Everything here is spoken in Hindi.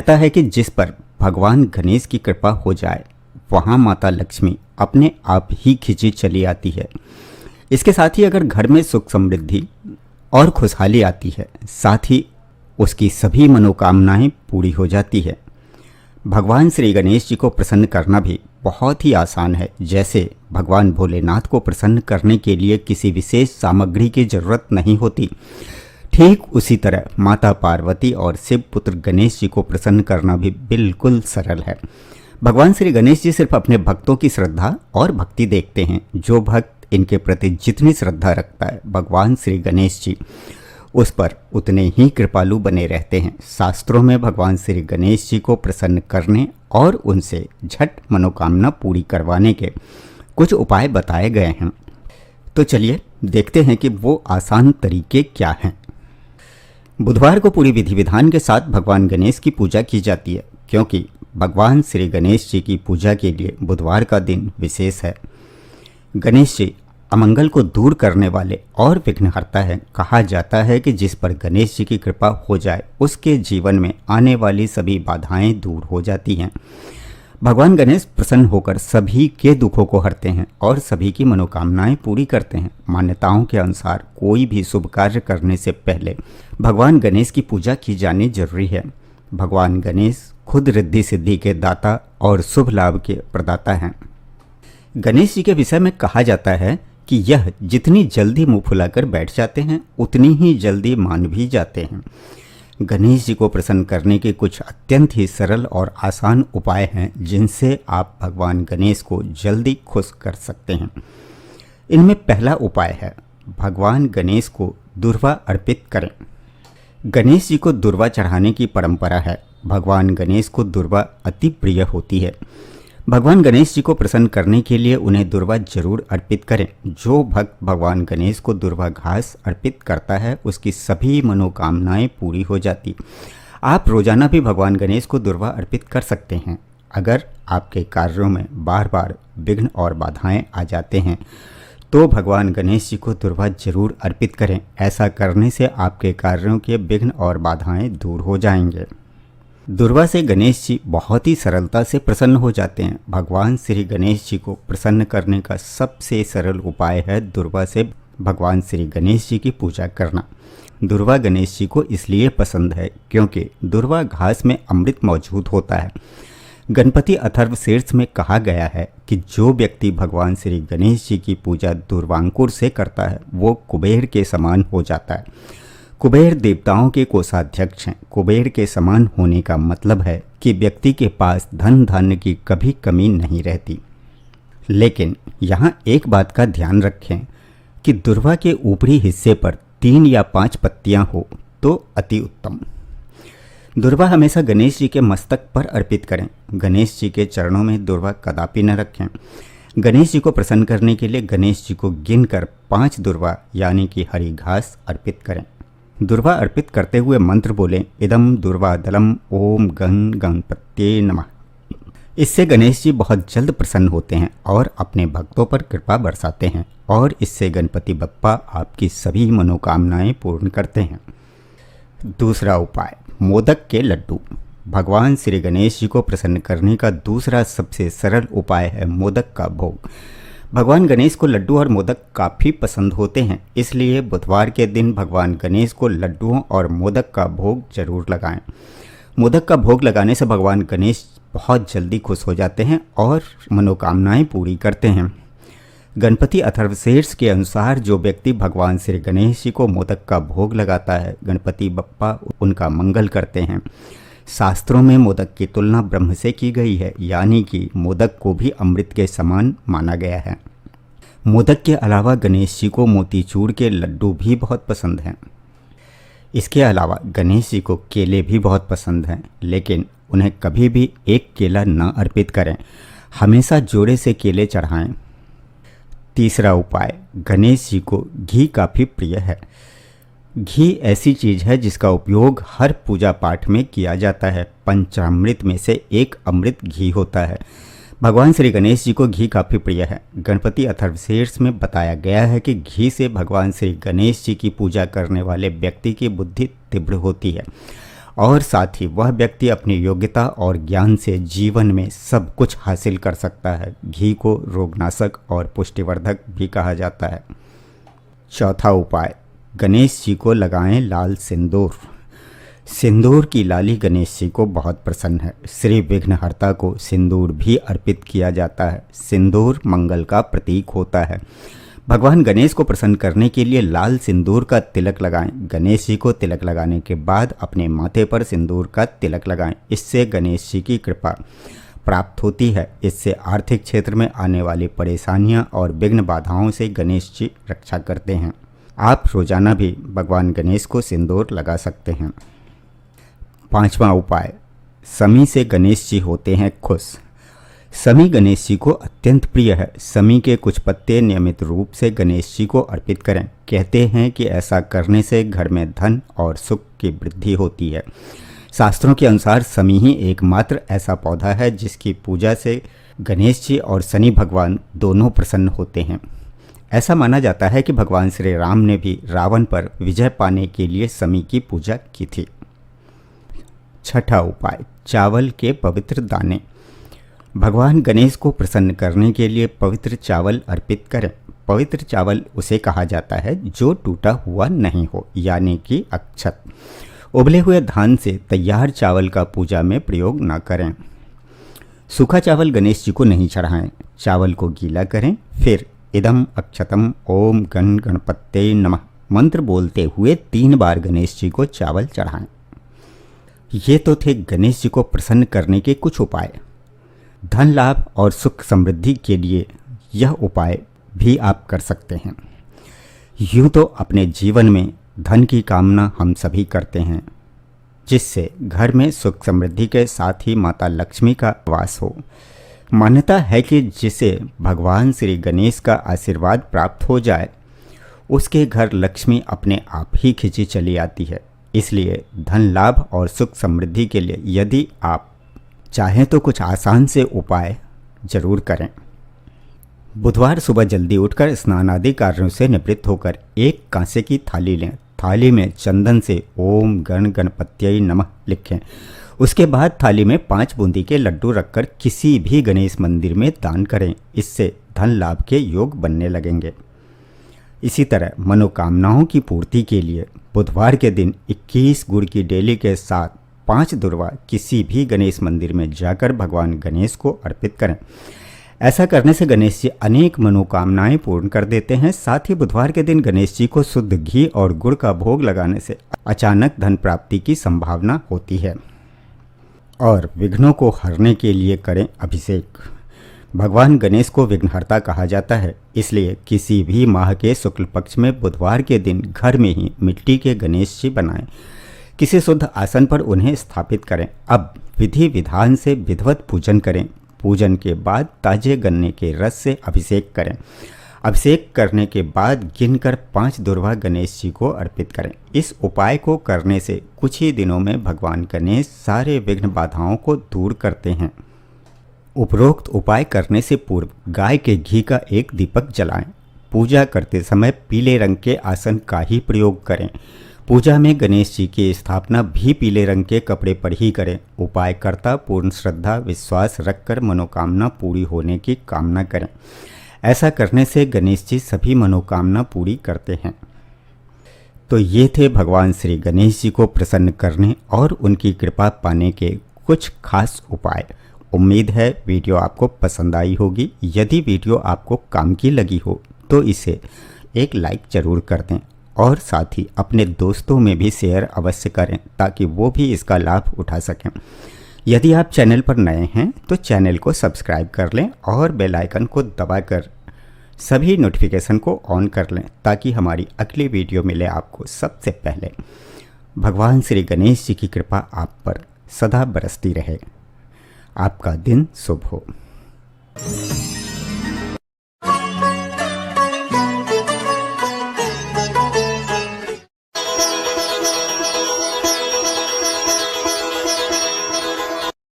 कहता है कि जिस पर भगवान गणेश की कृपा हो जाए वहाँ माता लक्ष्मी अपने आप ही खिंची चली आती है। इसके साथ ही अगर घर में सुख समृद्धि और खुशहाली आती है, साथ ही उसकी सभी मनोकामनाएं पूरी हो जाती है। भगवान श्री गणेश जी को प्रसन्न करना भी बहुत ही आसान है। जैसे भगवान भोलेनाथ को प्रसन्न करने के लिए किसी विशेष सामग्री की जरूरत नहीं होती, ठीक उसी तरह माता पार्वती और शिव पुत्र गणेश जी को प्रसन्न करना भी बिल्कुल सरल है। भगवान श्री गणेश जी सिर्फ अपने भक्तों की श्रद्धा और भक्ति देखते हैं। जो भक्त इनके प्रति जितनी श्रद्धा रखता है, भगवान श्री गणेश जी उस पर उतने ही कृपालु बने रहते हैं। शास्त्रों में भगवान श्री गणेश जी को प्रसन्न करने और उनसे झट मनोकामना पूरी करवाने के कुछ उपाय बताए गए हैं। तो चलिए देखते हैं कि वो आसान तरीके क्या हैं। बुधवार को पूरी विधि विधान के साथ भगवान गणेश की पूजा की जाती है, क्योंकि भगवान श्री गणेश जी की पूजा के लिए बुधवार का दिन विशेष है। गणेश जी अमंगल को दूर करने वाले और विघ्नहर्ता है। कहा जाता है कि जिस पर गणेश जी की कृपा हो जाए उसके जीवन में आने वाली सभी बाधाएं दूर हो जाती हैं। भगवान गणेश प्रसन्न होकर सभी के दुखों को हरते हैं और सभी की मनोकामनाएं पूरी करते हैं। मान्यताओं के अनुसार कोई भी शुभ कार्य करने से पहले भगवान गणेश की पूजा की जानी जरूरी है। भगवान गणेश खुद रिद्धि सिद्धि के दाता और शुभ लाभ के प्रदाता हैं। गणेश जी के विषय में कहा जाता है कि यह जितनी जल्दी मुंह फुलाकर बैठ जाते हैं उतनी ही जल्दी मान भी जाते हैं। गणेश जी को प्रसन्न करने के कुछ अत्यंत ही सरल और आसान उपाय हैं जिनसे आप भगवान गणेश को जल्दी खुश कर सकते हैं। इनमें पहला उपाय है भगवान गणेश को दुर्वा अर्पित करें। गणेश जी को दुर्वा चढ़ाने की परंपरा है। भगवान गणेश को दुर्वा अति प्रिय होती है। भगवान गणेश जी को प्रसन्न करने के लिए उन्हें दुर्वा जरूर अर्पित करें। जो भक्त भगवान गणेश को दुर्वा घास अर्पित करता है उसकी सभी मनोकामनाएं पूरी हो जाती। आप रोजाना भी भगवान गणेश को दुर्वा अर्पित कर सकते हैं। अगर आपके कार्यों में बार बार विघ्न और बाधाएं आ जाते हैं तो भगवान गणेश जी को दुर्वा जरूर अर्पित करें। ऐसा करने से आपके कार्यों के विघ्न और बाधाएं दूर हो जाएंगे। दुर्वा से गणेश जी बहुत ही सरलता से प्रसन्न हो जाते हैं। भगवान श्री गणेश जी को प्रसन्न करने का सबसे सरल उपाय है दुर्वा से भगवान श्री गणेश जी की पूजा करना। दुर्वा गणेश जी को इसलिए पसंद है क्योंकि दुर्वा घास में अमृत मौजूद होता है। गणपति अथर्वशीर्ष में कहा गया है कि जो व्यक्ति भगवान श्री गणेश जी की पूजा दुर्वांकुर से करता है वो कुबेर के समान हो जाता है। कुबेर देवताओं के कोषाध्यक्ष हैं। कुबेर के समान होने का मतलब है कि व्यक्ति के पास धन धान्य की कभी कमी नहीं रहती। लेकिन यहाँ एक बात का ध्यान रखें कि दुर्वा के ऊपरी हिस्से पर 3 या 5 पत्तियाँ हो तो अति उत्तम। दुर्वा हमेशा गणेश जी के मस्तक पर अर्पित करें। गणेश जी के चरणों में दुर्वा कदापि न रखें। गणेश जी को प्रसन्न करने के लिए गणेश जी को गिनकर 5 दुर्वा यानी कि हरी घास अर्पित करें। दुर्वा अर्पित करते हुए मंत्र बोलें, इदम दुर्वा दलम ओम गं गणपत्ये नमः। इससे गणेश जी बहुत जल्द प्रसन्न होते हैं और अपने भक्तों पर कृपा बरसाते हैं और इससे गणपति बप्पा आपकी सभी मनोकामनाएं पूर्ण करते हैं। दूसरा उपाय मोदक के लड्डू। भगवान श्री गणेश जी को प्रसन्न करने का दूसरा सबसे सरल उपाय है मोदक का भोग। भगवान गणेश को लड्डू और मोदक काफ़ी पसंद होते हैं, इसलिए बुधवार के दिन भगवान गणेश को लड्डुओं और मोदक का भोग जरूर लगाएं। मोदक का भोग लगाने से भगवान गणेश बहुत जल्दी खुश हो जाते हैं और मनोकामनाएं पूरी करते हैं। गणपति अथर्वशीर्ष के अनुसार जो व्यक्ति भगवान श्री गणेश जी को मोदक का भोग लगाता है गणपति बप्पा उनका मंगल करते हैं। शास्त्रों में मोदक की तुलना ब्रह्म से की गई है, यानी कि मोदक को भी अमृत के समान माना गया है। मोदक के अलावा गणेश जी को मोतीचूर के लड्डू भी बहुत पसंद हैं। इसके अलावा गणेश जी को केले भी बहुत पसंद हैं, लेकिन उन्हें कभी भी एक केला न अर्पित करें। हमेशा जोड़े से केले चढ़ाएं। तीसरा उपाय गणेश जी को घी काफ़ी प्रिय है। घी ऐसी चीज़ है जिसका उपयोग हर पूजा पाठ में किया जाता है। पंचामृत में से एक अमृत घी होता है। भगवान श्री गणेश जी को घी काफ़ी प्रिय है। गणपति अथर्वशीर्ष में बताया गया है कि घी से भगवान श्री गणेश जी की पूजा करने वाले व्यक्ति की बुद्धि तीव्र होती है और साथ ही वह व्यक्ति अपनी योग्यता और ज्ञान से जीवन में सब कुछ हासिल कर सकता है। घी को रोगनाशक और पुष्टिवर्धक भी कहा जाता है। चौथा उपाय, गणेश जी को लगाएं लाल सिंदूर। सिंदूर की लाली गणेश जी को बहुत प्रसन्न है। श्री विघ्नहर्ता को सिंदूर भी अर्पित किया जाता है। सिंदूर मंगल का प्रतीक होता है। भगवान गणेश को प्रसन्न करने के लिए लाल सिंदूर का तिलक लगाएं। गणेश जी को तिलक लगाने के बाद अपने माथे पर सिंदूर का तिलक लगाएं। इससे गणेश जी की कृपा प्राप्त होती है। इससे आर्थिक क्षेत्र में आने वाली परेशानियां और विघ्न बाधाओं से गणेश जी रक्षा करते हैं। आप रोजाना भी भगवान गणेश को सिंदूर लगा सकते हैं। पांचवा उपाय, समी से गणेश जी होते हैं खुश। समी गणेश जी को अत्यंत प्रिय है। समी के कुछ पत्ते नियमित रूप से गणेश जी को अर्पित करें। कहते हैं कि ऐसा करने से घर में धन और सुख की वृद्धि होती है। शास्त्रों के अनुसार समी ही एकमात्र ऐसा पौधा है जिसकी पूजा से गणेश जी और शनि भगवान दोनों प्रसन्न होते हैं। ऐसा माना जाता है कि भगवान श्री राम ने भी रावण पर विजय पाने के लिए समी की पूजा की थी। छठा उपाय, चावल के पवित्र दाने। भगवान गणेश को प्रसन्न करने के लिए पवित्र चावल अर्पित करें। पवित्र चावल उसे कहा जाता है जो टूटा हुआ नहीं हो, यानी कि अक्षत। उबले हुए धान से तैयार चावल का पूजा में प्रयोग न करें। सूखा चावल गणेश जी को नहीं चढ़ाएं। चावल को गीला करें, फिर इदम अक्षतम ओम गण गणपते नमः मंत्र बोलते हुए 3 बार गणेश जी को चावल चढ़ाएं। ये तो थे गणेश जी को प्रसन्न करने के कुछ उपाय। धन लाभ और सुख समृद्धि के लिए यह उपाय भी आप कर सकते हैं। यूँ तो अपने जीवन में धन की कामना हम सभी करते हैं, जिससे घर में सुख समृद्धि के साथ ही माता लक्ष्मी का वास हो। मान्यता है कि जिसे भगवान श्री गणेश का आशीर्वाद प्राप्त हो जाए, उसके घर लक्ष्मी अपने आप ही खिंची चली आती है। इसलिए धन लाभ और सुख समृद्धि के लिए यदि आप चाहें तो कुछ आसान से उपाय जरूर करें। बुधवार सुबह जल्दी उठकर स्नान आदि कार्यों से निवृत्त होकर एक कांसे की थाली लें। थाली में चंदन से ओम गण गणपत्यै नमः लिखें। उसके बाद थाली में 5 बूंदी के लड्डू रखकर किसी भी गणेश मंदिर में दान करें। इससे धन लाभ के योग बनने लगेंगे। इसी तरह मनोकामनाओं की पूर्ति के लिए बुधवार के दिन 21 गुड़ की डेली के साथ 5 दुर्वा किसी भी गणेश मंदिर में जाकर भगवान गणेश को अर्पित करें। ऐसा करने से गणेश जी अनेक मनोकामनाएं पूर्ण कर देते हैं। साथ ही बुधवार के दिन गणेश जी को शुद्ध घी और गुड़ का भोग लगाने से अचानक धन प्राप्ति की संभावना होती है। और विघ्नों को हरने के लिए करें अभिषेक। भगवान गणेश को विघ्नहर्ता कहा जाता है, इसलिए किसी भी माह के शुक्ल पक्ष में बुधवार के दिन घर में ही मिट्टी के गणेश जी बनाएं। किसी शुद्ध आसन पर उन्हें स्थापित करें। अब विधि विधान से विधिवत पूजन करें। पूजन के बाद ताजे गन्ने के रस से अभिषेक करें। अभिषेक करने के बाद गिनकर 5 दुर्वा गणेश जी को अर्पित करें। इस उपाय को करने से कुछ ही दिनों में भगवान गणेश सारे विघ्न बाधाओं को दूर करते हैं। उपरोक्त उपाय करने से पूर्व गाय के घी का एक दीपक जलाएं। पूजा करते समय पीले रंग के आसन का ही प्रयोग करें। पूजा में गणेश जी की स्थापना भी पीले रंग के कपड़े पर ही करें। उपाय करता पूर्ण श्रद्धा विश्वास रखकर मनोकामना पूरी होने की कामना करें। ऐसा करने से गणेश जी सभी मनोकामना पूरी करते हैं। तो ये थे भगवान श्री गणेश जी को प्रसन्न करने और उनकी कृपा पाने के कुछ खास उपाय। उम्मीद है वीडियो आपको पसंद आई होगी। यदि वीडियो आपको काम की लगी हो तो इसे एक लाइक ज़रूर कर दें और साथ ही अपने दोस्तों में भी शेयर अवश्य करें ताकि वो भी इसका लाभ उठा सकें। यदि आप चैनल पर नए हैं तो चैनल को सब्सक्राइब कर लें और बेल आइकन को दबाकर सभी नोटिफिकेशन को ऑन कर लें ताकि हमारी अगली वीडियो मिले आपको सबसे पहले। भगवान श्री गणेश जी की कृपा आप पर सदा बरसती रहे। आपका दिन शुभ हो।